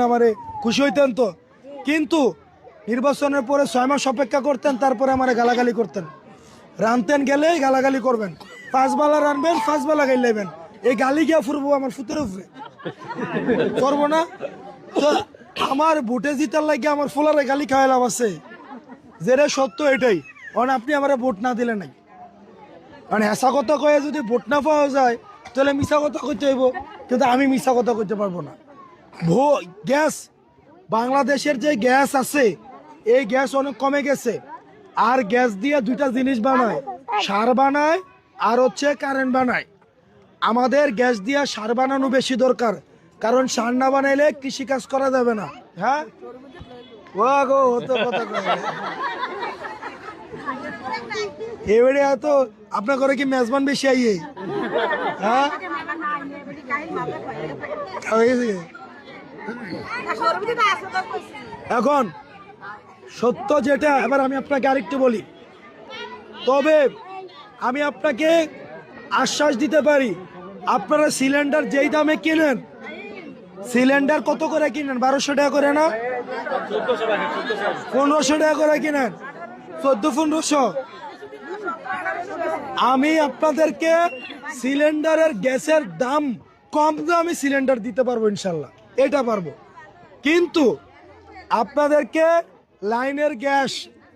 আমারে খুশি হইতেন তো, কিন্তু নির্বাচনের পরে 6 মাস অপেক্ষা করতেন, তারপরে আমারে গালাগালি করতেন। রানতেন গেলেই গালাগালি করবেন, 5 বেলা রানবেন, 5 বেলা গাইলেবেন। এই গালি গিয়া ফুরবো আমার ফুতের উপরে, করবো না তো? আমার ভোটে জিতার লাগে আমার ফুলারে গালি খাওয়াইলাম আছে, যেটা সত্য এটাই। কারণ আপনি আমার ভোট না দিলে নাই, মানে এসা কথা কয়ে যদি ভোট না পাওয়া যায় তাহলে মিশা কথা কইতে হইব, কিন্তু আমি মিশা কথা কইতে পারবো না। গ্যাস, বাংলাদেশের যে গ্যাস আছে এই গ্যাস অনেক কমে গেছে। আর গ্যাস দিয়ে দুইটা জিনিস বানায়, সার বানায় আর হচ্ছে কারেন্ট বানায়। আমাদের গ্যাস দিয়ে সার বানানো বেশি দরকার, কারণ সার না বানাইলে কৃষি কাজ করা যাবে না। হ্যাঁ ও গো হতো কথা কয় এবারে এত আপনার ঘরে কি মেজবান বেশি আইয়ে? হ্যাঁ এখন সত্য যেটা, এবার আমি আপনাকে আরেকটু বলি, তবে আমি আপনাকে আশ্বাস দিতে পারি, আপনারা সিলিন্ডার যেই দামে কিনেন, সিলিন্ডার কত করে কিনেন? 1200 টাকা করে না? 1500 টাকা করে কিনেন, 1400-1500। আমি আপনাদেরকে সিলিন্ডারের গ্যাসের দাম কম দামে সিলিন্ডার দিতে পারবো ইনশাল্লাহ, এটা পারবো। কিন্তু আপনাদেরকে লাইনের গ্যাস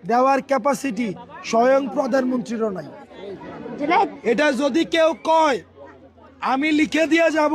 দেওয়ার ক্যাপাসিটি স্বয়ং প্রধানমন্ত্রীরও নাই। এটা যদি কেউ কয় আমি লিখে দিয়ে যাব